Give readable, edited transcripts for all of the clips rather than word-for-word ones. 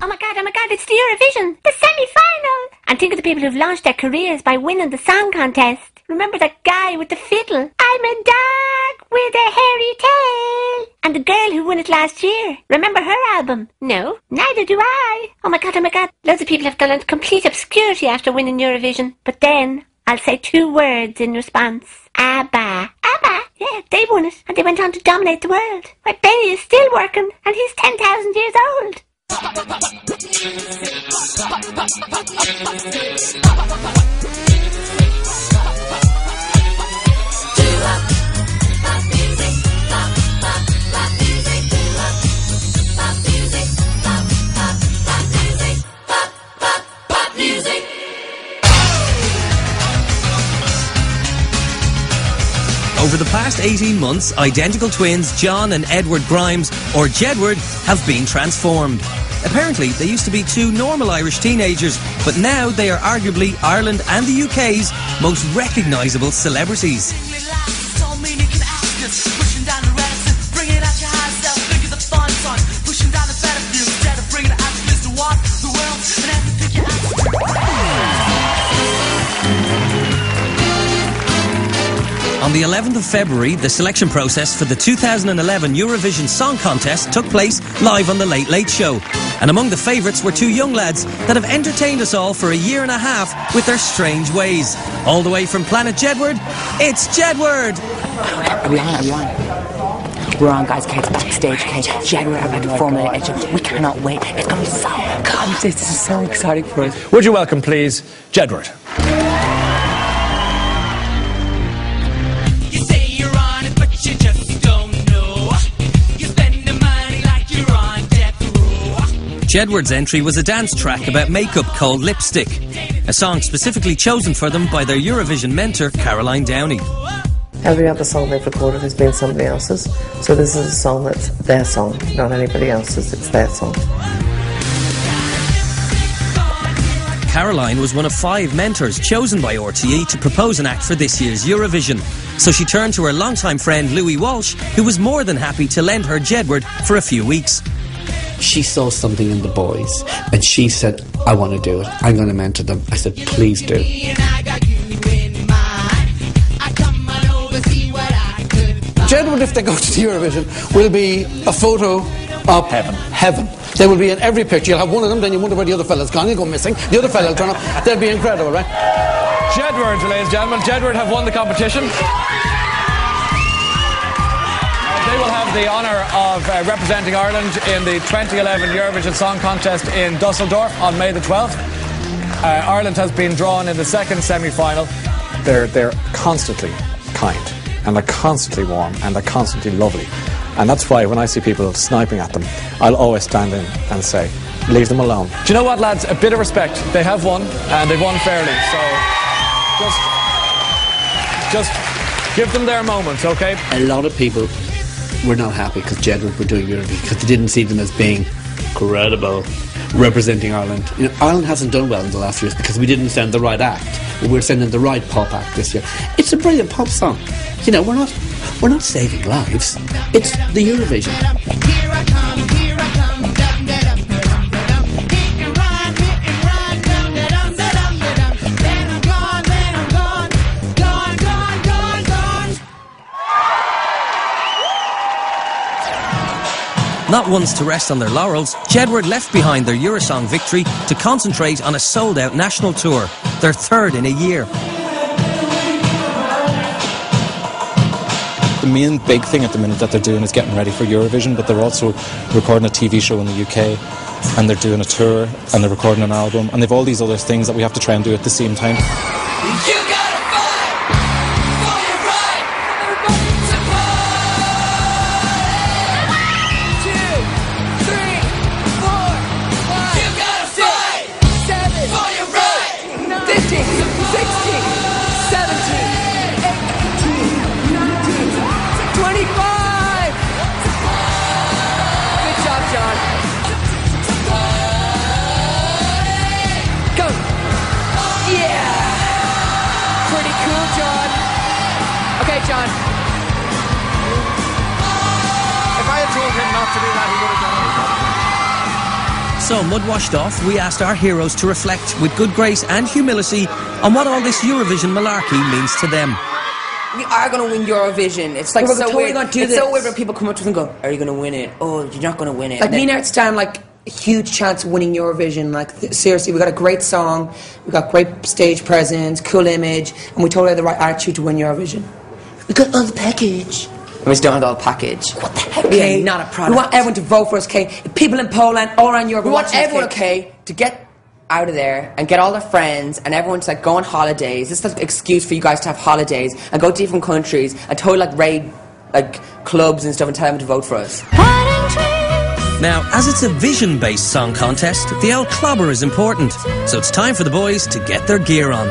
Oh my god, it's the Eurovision, the semi-final! And think of the people who've launched their careers by winning the song contest. Remember that guy with the fiddle? I'm a dog with a hairy tail. And the girl who won it last year. Remember her album? No, neither do I. Oh my god. Loads of people have gone into complete obscurity after winning Eurovision. But then, I'll say 2 words in response. ABBA. ABBA? Yeah, they won it. And they went on to dominate the world. My Benny is still working, and he's 10,000 years old. Over the past 18 months, identical twins John and Edward Grimes, or Jedward, have been transformed. Apparently, they used to be 2 normal Irish teenagers, but now they are arguably Ireland and the UK's most recognisable celebrities. On the 11th of February, the selection process for the 2011 Eurovision Song Contest took place live on The Late Late Show. And among the favourites were 2 young lads that have entertained us all for a year and a half with their strange ways. All the way from Planet Jedward, it's Jedward! Are we on? We're on, guys. Kate's backstage. Kate, Jedward are about to formulate it. We cannot wait. It's going to be so good. This is so exciting for us. Would you welcome, please, Jedward? Jedward's entry was a dance track about makeup called Lipstick, a song specifically chosen for them by their Eurovision mentor, Caroline Downey. Every other song they've recorded has been somebody else's, so this is a song that's their song, not anybody else's, it's their song. Caroline was one of 5 mentors chosen by RTE to propose an act for this year's Eurovision. So she turned to her longtime friend Louis Walsh, who was more than happy to lend her Jedward for a few weeks. She saw something in the boys and she said, I want to do it. I'm going to mentor them. I said, please do. Jedward, if they go to the Eurovision, will be a photo of heaven. They will be in every picture. You'll have one of them, then you wonder where the other fella's gone. He'll go missing. The other fella will turn up. They'll be incredible, right? Jedward, ladies and gentlemen. Jedward have won the competition. They will have the honour of representing Ireland in the 2011 Eurovision Song Contest in Dusseldorf on May the 12th. Ireland has been drawn in the second semi-final. They're constantly kind, and they're constantly warm, and they're constantly lovely. And that's why when I see people sniping at them, I'll always stand in and say, leave them alone. Do you know what, lads? A bit of respect. They have won, and they've won fairly. So just give them their moment, okay? A lot of people were not happy because Jedward were doing Eurovision because they didn't see them as being credible, representing Ireland. You know, Ireland hasn't done well in the last few years because we didn't send the right act. We're sending the right pop act this year. It's a brilliant pop song. You know, we're not saving lives. It's the Eurovision. Here I come, here I come, dum da dum da dum da dum. Hit and run, dum da dum da dum da dum. Then I'm gone, gone, gone, gone. Not once to rest on their laurels, Jedward left behind their Eurosong victory to concentrate on a sold-out national tour, their 3rd in a year. The main big thing at the minute that they're doing is getting ready for Eurovision, but they're also recording a TV show in the UK, and they're doing a tour, and they're recording an album, and they've all these other things that we have to try and do at the same time. John. If I had told him not to do that, he would have done it. So, mud washed off, we asked our heroes to reflect with good grace and humility on what all this Eurovision malarkey means to them. We are going to win Eurovision. It's like We're so totally weird. gonna do It's this. so weird when people come up to us and go, "Are you going to win it? Oh, you're not going to win it." Like, And then- me and Art stand like a huge chance of winning Eurovision. Like, seriously, we got a great song, we got great stage presence, cool image, and we totally have the right attitude to win Eurovision. We got all the package. And we still don't have the whole package. What the heck? We are Okay? not a product. We want everyone to vote for us, okay? People in Poland, all around Europe. We want watching us, everyone, okay, to get out of there and get all their friends and everyone to like go on holidays. This is the excuse for you guys to have holidays and go to different countries and totally like raid like clubs and stuff and tell them to vote for us. Now, as it's a vision-based song contest, the old clobber is important. So it's time for the boys to get their gear on.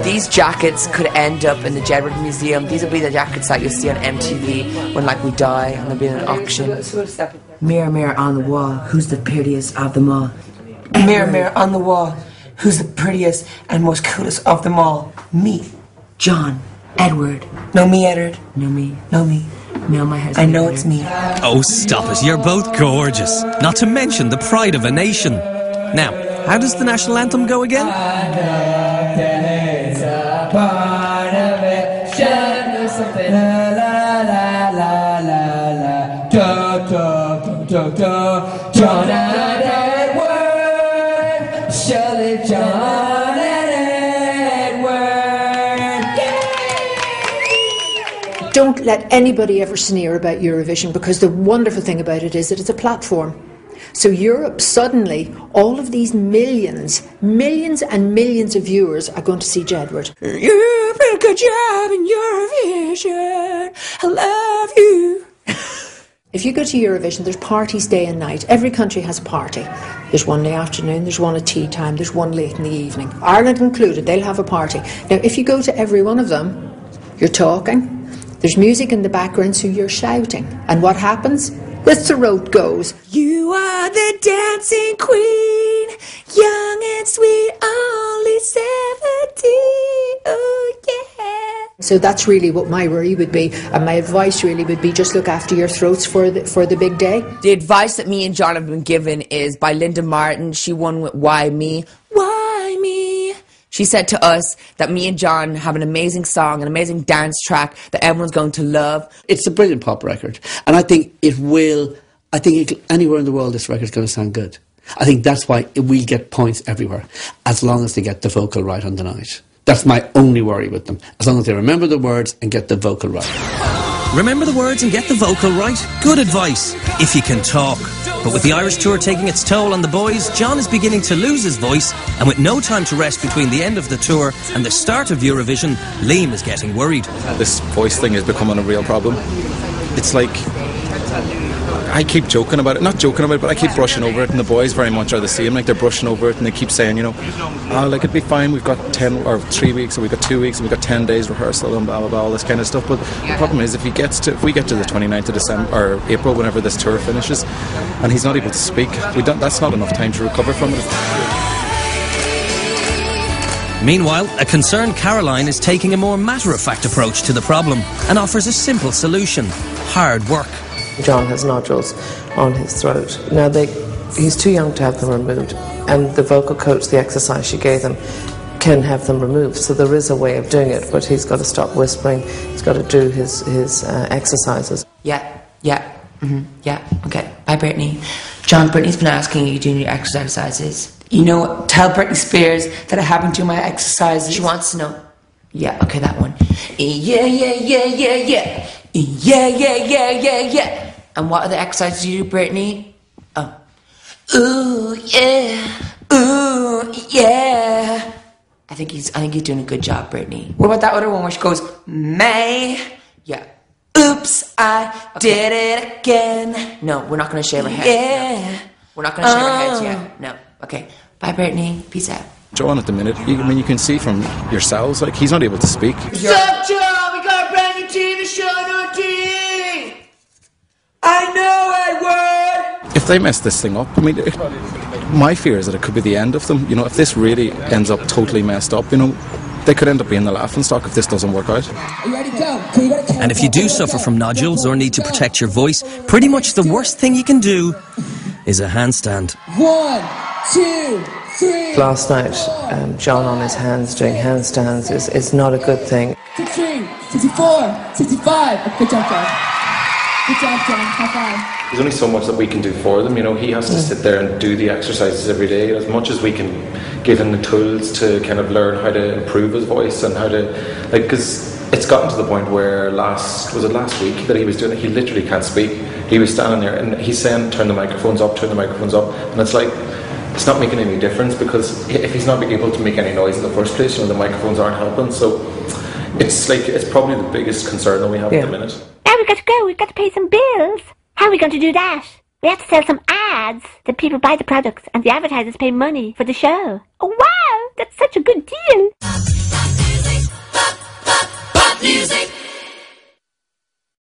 These jackets could end up in the Jedward Museum. These will be the jackets that you'll see on MTV when like we die and there'll be an auction. Mirror, mirror on the wall, who's the prettiest of them all? Mirror, mirror on the wall, who's the prettiest and most coolest of them all? Me. John, Edward. No, me, Edward. No, me. No, me. No, my husband. I know it's me. Oh, stop it. You're both gorgeous. Not to mention the pride of a nation. Now, how does the national anthem go again? John and Edward, Shirley, John and Edward. Don't let anybody ever sneer about Eurovision, because the wonderful thing about it is that it's a platform. So Europe, suddenly, all of these millions and millions of viewers are going to see Jedward. You did a good job in Eurovision. I love you. If you go to Eurovision, there's parties day and night. Every country has a party. There's one in the afternoon, there's one at tea time, there's one late in the evening. Ireland included, they'll have a party. Now, if you go to every one of them, you're talking, there's music in the background, so you're shouting. And what happens? The throat goes. You are the dancing queen, young and sweet, only 17. Oh, yeah. So that's really what my worry would be, and my advice really would be just look after your throats for the big day. The advice that me and John have been given is by Linda Martin. She won with Why Me? Why Me? She said to us that me and John have an amazing song, an amazing dance track that everyone's going to love. It's a brilliant pop record, and I think anywhere in the world this record's going to sound good. I think that's why we'll get points everywhere, as long as they get the vocal right on the night. That's my only worry with them, as long as they remember the words and get the vocal right. Remember the words and get the vocal right? Good advice, if you can talk. But with the Irish tour taking its toll on the boys, John is beginning to lose his voice, and with no time to rest between the end of the tour and the start of Eurovision, Liam is getting worried. This voice thing is becoming a real problem. It's like, I keep joking about it, not joking about it, but I keep brushing over it, and the boys very much are the same. Like, they're brushing over it, and they keep saying, you know, oh, like, it'd be fine, we've got 10 or 3 weeks, or we've got 2 weeks, and we've got 10 days rehearsal, and blah blah blah, all this kind of stuff. But the problem is, if we get to the 29th of December or April, whenever this tour finishes, and he's not able to speak, that's not enough time to recover from it. Meanwhile, a concerned Caroline is taking a more matter-of-fact approach to the problem and offers a simple solution: hard work. John has nodules on his throat. Now, he's too young to have them removed, and the vocal coach, the exercise she gave him, can have them removed. So there is a way of doing it, but he's got to stop whispering. He's got to do his exercises. Yeah, okay. Bye, Brittany. John, Brittany's been asking you doing your exercises. You know, tell Britney Spears that I haven't done my exercises. She wants to know. Yeah, okay, that one. Yeah. Yeah. And what are the exercises you do, Brittany? Oh. Ooh, yeah. I think he's doing a good job, Brittany. What about that other one where she goes, May? Yeah. Oops, I did it again. No, we're not going to shave our heads. Yeah. No. We're not going to shave our heads yet. No. Okay. Bye, Brittany. Peace out. John, at the minute, you can see from yourselves, like, he's not able to speak. What's up, John? We got a brand new TV show on TV. I know, Edward. If they mess this thing up, I mean, my fear is that it could be the end of them. You know, if this really ends up totally messed up, you know, they could end up being the laughingstock if this doesn't work out. Are you ready to go? And if you do suffer from nodules or need to protect your voice, pretty much the worst thing you can do is a handstand. 1, 2, 3. Last night, John on his hands doing handstands is not a good thing. 63, 64, 65. Good job, John. Good job, John. High five. There's only so much that we can do for them. You know, he has to sit there and do the exercises every day. As much as we can give him the tools to kind of learn how to improve his voice and how to, like, because it's gotten to the point where last week that he was doing it, he literally can't speak. He was standing there and he's saying, turn the microphones up, and it's like, it's not making any difference, because if he's not able to make any noise in the first place, you know, the microphones aren't helping. So it's probably the biggest concern that we have at the minute. Now we've got to go. We've got to pay some bills. How are we going to do that? We have to sell some ads. The people buy the products and the advertisers pay money for the show. Oh wow, that's such a good deal. Pop music.